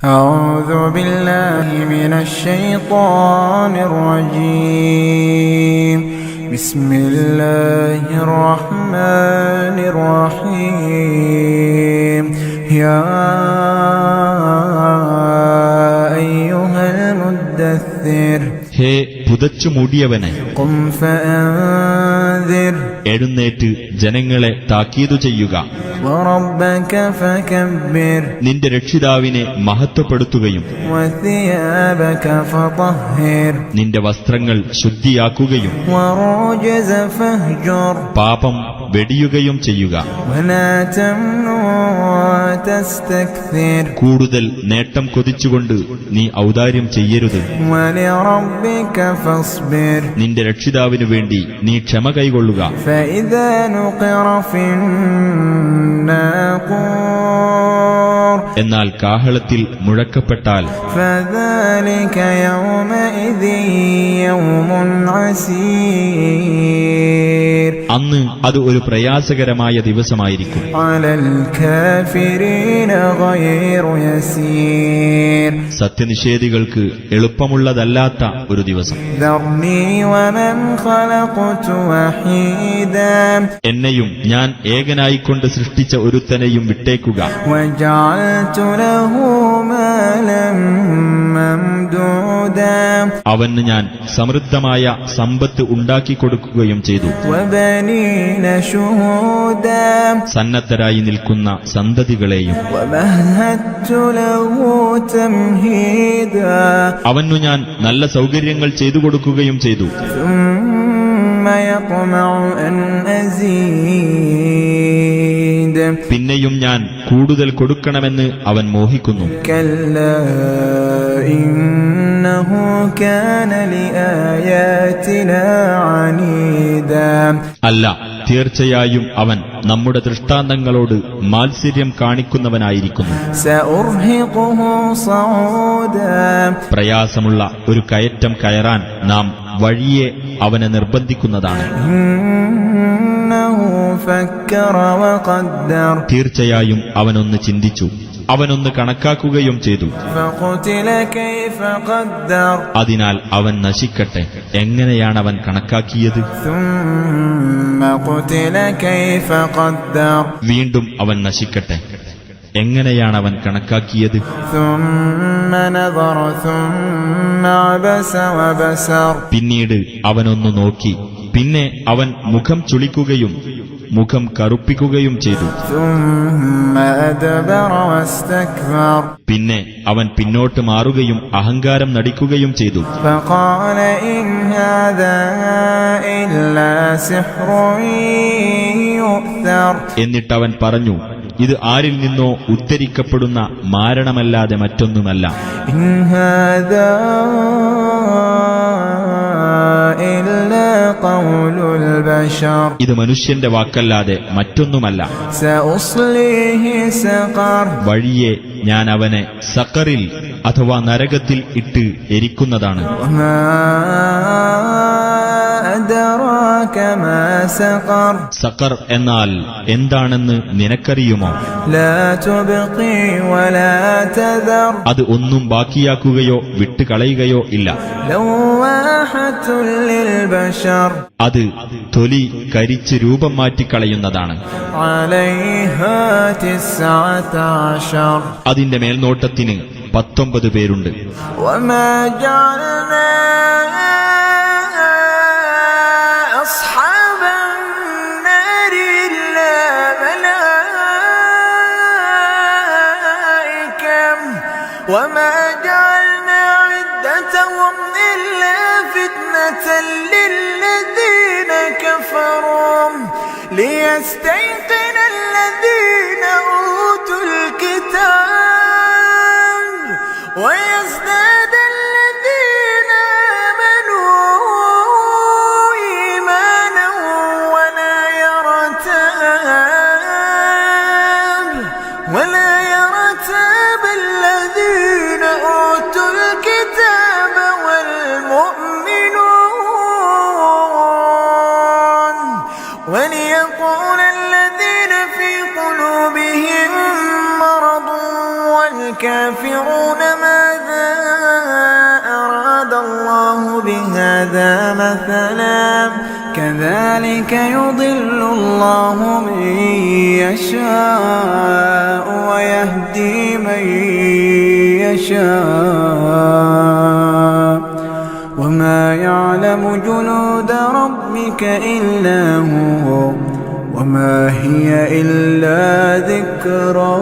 أعوذ بالله من الشيطان الرجيم. بسم الله الرحمن الرحيم. يا أيها المدثر ഹേ പുതച്ചു മൂടിയവനെ, قم فأنذر എഴുന്നേറ്റ് ജനങ്ങളെ താക്കീതു ചെയ്യുക. وربك فكبر നിന്റെ രക്ഷിതാവിനെ മഹത്വപ്പെടുത്തുകയും وثيابك فطهر നിന്റെ വസ്ത്രങ്ങൾ ശുദ്ധിയാക്കുകയും والرجز فاهجر പാപം വെടിയുകയും ചെയ്യുക. ولا تمنن تستكثر കൂടുതൽ നേട്ടം കൊതിച്ചുകൊണ്ട് നീ ഔദാര്യം ചെയ്യരുത്. ولربك فاصبر നിന്റെ രക്ഷിതാവിനു വേണ്ടി നീ ക്ഷമ കൈകൊള്ളുക. فإذا نقر في الناقور എന്നാൽ കാഹളത്തിൽ മുഴക്കപ്പെട്ടാൽ فذلك يومئذ يوم عسير അന്ന് അത് ഒരു പ്രയാസകരമായ ദിവസമായിരിക്കും. على الكافرين غير يسير സത്യനിഷേധികൾക്ക് എളുപ്പമുള്ളതല്ലാത്ത ഒരു ദിവസം. ذرني ومن خلقت وحيدا എന്നെയും ഞാൻ ഏകനായിക്കൊണ്ട് സൃഷ്ടിച്ച ഒരുത്തനെയും വിട്ടേക്കുക. وجعلت له مالا ممدودا അവന് ഞാൻ സമൃദ്ധമായ സമ്പത്ത് ഉണ്ടാക്കിക്കൊടുക്കുകയും ചെയ്തു. وبنين شهودا സന്നദ്ധരായി നിൽക്കുന്ന സന്തതികളെയും ومهدت له تمهيدا അവനു ഞാൻ നല്ല സൗകര്യങ്ങൾ ചെയ്തു കൊടുക്കുകയും ചെയ്തു. ثم يطمع أن أزيد പിന്നെയും ഞാൻ കൂടുതൽ കൊടുക്കണമെന്ന് അവൻ മോഹിക്കുന്നു. كلا إنه كان لآياتنا عنيدا അല്ല, തീർച്ചയായും അവൻ നമ്മുടെ ദൃഷ്ടാന്തങ്ങളോട് മാത്സര്യം കാണിക്കുന്നവനായിരിക്കുന്നു. سأرهقه صعودا പ്രയാസമുള്ള ഒരു കയറ്റം കയറാൻ നാം വഴിയെ അവനെ നിർബന്ധിക്കുന്നതാണ്. إنه فكر وقدر തീർച്ചയായും അവനൊന്ന് ചിന്തിച്ചു, അവനൊന്ന് കണക്കാക്കുകയും ചെയ്തു. فقتل كيف قدر അതിനാൽ അവൻ നശിക്കട്ടെ, എങ്ങനെയാണവൻ കണക്കാക്കിയത്? ثم قتل كيف قدر വീണ്ടും അവൻ നശിക്കട്ടെ, എങ്ങനെയാണവൻ കണക്കാക്കിയത്? ثم نظر ثم عبس وبسر പിന്നീട് അവനൊന്നു നോക്കി, പിന്നെ അവൻ മുഖം ചുളിക്കുകയും മുഖം കറുപ്പിക്കുകയും ചെയ്തു. ثم أدبر واستكبر പിന്നെ അവൻ പിന്നോട്ട് മാറുകയും അഹങ്കാരം നടിക്കുകയും ചെയ്തു. فقال إن هذا إلا سحر يؤثر എന്നിട്ടവൻ പറഞ്ഞു, ഇത് ആരിൽ നിന്നോ ഉദ്ധരിക്കപ്പെടുന്ന മാരണമല്ലാതെ മറ്റൊന്നുമല്ല. إن هذا إلا قول البشر ഇത് മനുഷ്യന്റെ വാക്കല്ലാതെ മറ്റൊന്നുമല്ല. سأصليه سقر വഴിയെ ഞാൻ അവനെ സഖറിൽ അഥവാ നരകത്തിൽ ഇട്ട് എരിക്കുന്നതാണ്. وما أدراك ما سقر സഖർ എന്നാൽ എന്താണെന്ന് നിനക്കറിയുമോ? لا تبقي ولا تذر അത് ഒന്നും ബാക്കിയാക്കുകയോ വിട്ടുകളയുകയോ ഇല്ല. لواحة للبشر അത് തൊലി കരിച്ച് രൂപം മാറ്റിക്കളയുന്നതാണ്. عليها 19 അതിന്റെ മേൽനോട്ടത്തിന് 19 പേരുണ്ട്. وما جعلنا أصحاب النار إلا ملائكة وما جعلنا عدتهم إلا فتنة للذين كفروا ليستيقن الذين أوتوا الكتاب ويزداد الذين آمنوا إيمانا ولا يرتاب الذين أوتوا الكتاب والمؤمنون وليقول الذين في قلوبهم مرض والكافرون وينفرون ماذا أراد الله بهذا مثلا كذلك يضل الله من يشاء ويهدي من يشاء وما يعلم جنود ربك إلا هو وما هي إلا ذكرى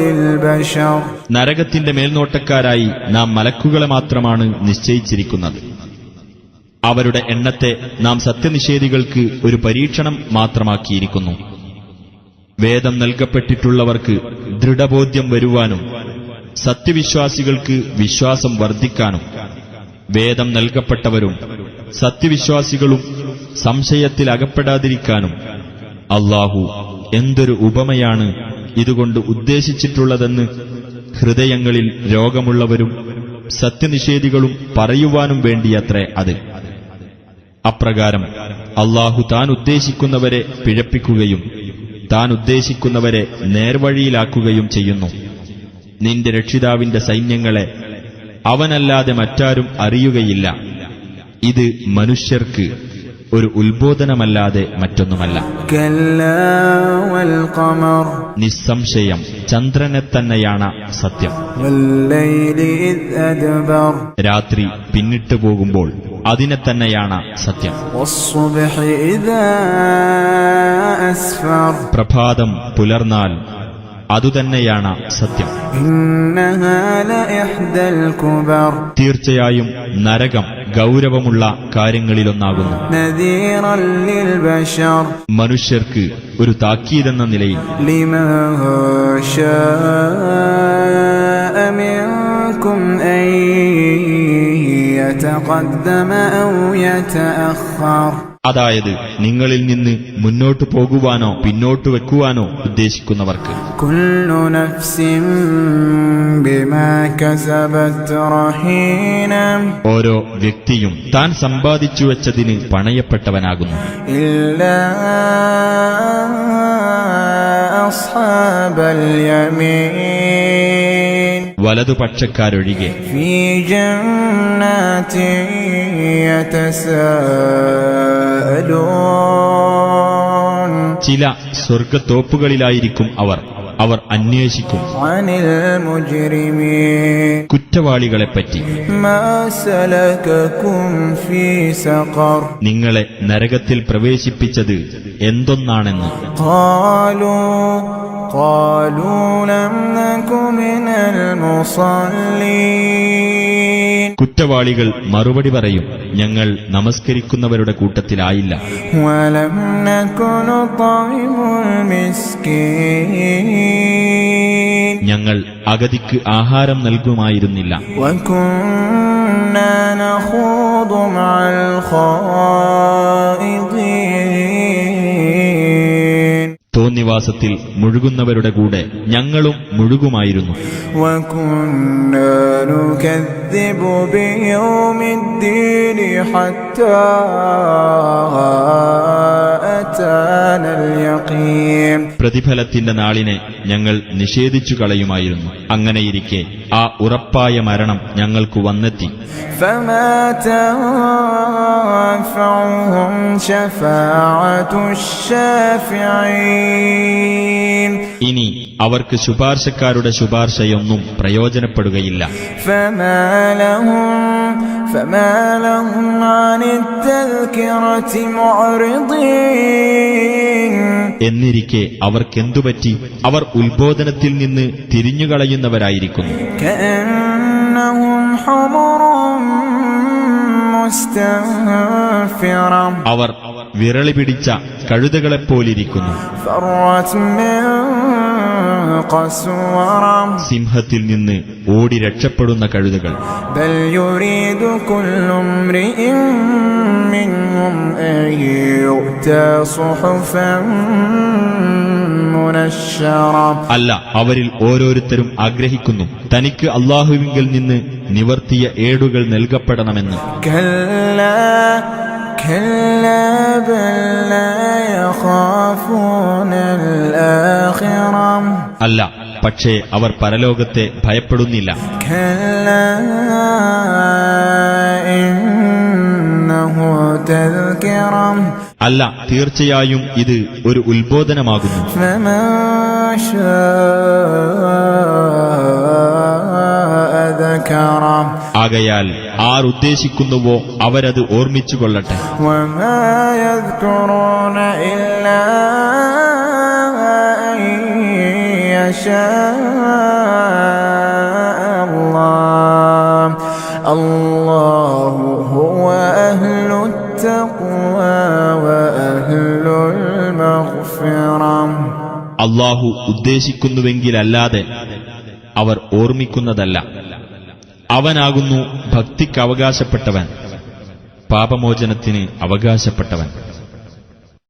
للبشر. നരകത്തിന്റെ മേൽനോട്ടക്കാരായി നാം മലക്കുകളെ മാത്രമാണ് നിശ്ചയിച്ചിരിക്കുന്നത്. അവരുടെ എണ്ണത്തെ നാം സത്യനിഷേധികൾക്ക് ഒരു പരീക്ഷണം മാത്രമാക്കിയിരിക്കുന്നു. വേദം നൽകപ്പെട്ടിട്ടുള്ളവർക്ക് ദൃഢബോധ്യം വരുവാനും സത്യവിശ്വാസികൾക്ക് വിശ്വാസം വർദ്ധിക്കാനും വേദം നൽകപ്പെട്ടവരും സത്യവിശ്വാസികളും സംശയത്തിൽ അകപ്പെടാതിരിക്കാനും അല്ലാഹു എന്തൊരു ഉപമയാണ് ഇതുകൊണ്ട് ഉദ്ദേശിച്ചിട്ടുള്ളതെന്ന് ഹൃദയങ്ങളിൽ രോഗമുള്ളവരും സത്യനിഷേധികളും പറയുവാനും വേണ്ടിയത്രേ അത്. അപ്രകാരം അല്ലാഹു താൻ ഉദ്ദേശിക്കുന്നവരെ പിഴപ്പിക്കുകയും താൻ ഉദ്ദേശിക്കുന്നവരെ നേർവഴിയിലാക്കുകയും ചെയ്യുന്നു. നിന്റെ രക്ഷിതാവിന്റെ സൈന്യങ്ങളെ അവനല്ലാതെ മറ്റാരും അറിയുകയില്ല. ഇത് മനുഷ്യർക്ക് ഒരു ഉത്ബോധനമല്ലാതെ മറ്റൊന്നുമല്ല. നിസ്സംശയം ചന്ദ്രനെ തന്നെയാണ് സത്യം. രാത്രി പിന്നിട്ടു പോകുമ്പോൾ അതിനെ തന്നെയാണ് സത്യം. പ്രഭാതം പുലർന്നാൽ അതുതന്നെയാണ് സത്യം. തീർച്ചയായും നരകം ഗൗരവമുള്ള കാര്യങ്ങളിലൊന്നാകുന്നു. മനുഷ്യർക്ക് ഒരു താക്കീതെന്ന നിലയിൽ അതായത് നിങ്ങളിൽ നിന്ന് മുന്നോട്ടു പോകുവാനോ പിന്നോട്ടു വെക്കുവാനോ ഉദ്ദേശിക്കുന്നവർക്ക്. ഓരോ വ്യക്തിയും താൻ സമ്പാദിച്ചു വെച്ചതിന് പണയപ്പെട്ടവനാകുന്നു. വലതുപക്ഷക്കാരൊഴികെ. ചില സ്വർഗത്തോപ്പുകളിലായിരിക്കും അവർ അന്വേഷിക്കും കുറ്റവാളികളെപ്പറ്റി. നിങ്ങളെ നരകത്തിൽ പ്രവേശിപ്പിച്ചത് എന്തൊന്നാണെന്ന്. കുറ്റവാളികൾ മറുപടി പറയും, ഞങ്ങൾ നമസ്കരിക്കുന്നവരുടെ കൂട്ടത്തിലായില്ല. ഞങ്ങൾ അഗതിക്ക് ആഹാരം നൽകുമായിരുന്നില്ല. തോന്നിവാസത്തിൽ മുഴുകുന്നവരുടെ കൂടെ ഞങ്ങളും മുഴുകുമായിരുന്നു. പ്രതിഫലത്തിന്റെ നാളിനെ ഞങ്ങൾ നിഷേധിച്ചു കളയുമായിരുന്നു. അങ്ങനെയിരിക്കെ ആ ഉറപ്പായ മരണം ഞങ്ങൾക്ക് വന്നെത്തി. ഇനി അവർക്ക് ശുപാർശക്കാരുടെ ശുപാർശയൊന്നും പ്രയോജനപ്പെടുകയില്ല. എന്നിരിക്കെ അവർക്കെന്തുപറ്റി? അവർ ഉത്ബോധനത്തിൽ നിന്ന് തിരിഞ്ഞുകളയുന്നവരായിരിക്കുന്നു. അവർ വിരളി പിടിച്ച കഴുതകളെപ്പോലിരിക്കുന്നു. സിംഹത്തിൽ നിന്ന് ഓടി രക്ഷപ്പെടുന്ന കഴുതകൾ. അല്ല, അവരിൽ ഓരോരുത്തരും ആഗ്രഹിക്കുന്നു തനിക്ക് അല്ലാഹുവിങ്കൽ നിന്ന് നിവർത്തിയ ഏടുകൾ നൽകപ്പെടണമെന്ന്. അല്ല, പക്ഷേ അവർ പരലോകത്തെ ഭയപ്പെടുന്നില്ല. كلا إنه تذكرة അല്ല, തീർച്ചയായും ഇത് ഒരു ഉത്ബോധനമാകുന്നു. فمن شاء ذكره ആകയാൽ ആരുദ്ദേശിക്കുന്നുവോ അവരത് ഓർമ്മിച്ചുകൊള്ളട്ടെ. وما يذكرون إلا أن يشاء الله الله هو أهل التقوى وأهل المغفرة. അല്ലാഹു ഉദ്ദേശിക്കുന്നുവെങ്കിലല്ലാതെ അവർ ഓർമ്മിക്കുന്നതല്ല. അവനാകുന്നു ഭക്തിക്ക് അവകാശപ്പെട്ടവൻ, പാപമോചനത്തിന് അവകാശപ്പെട്ടവൻ.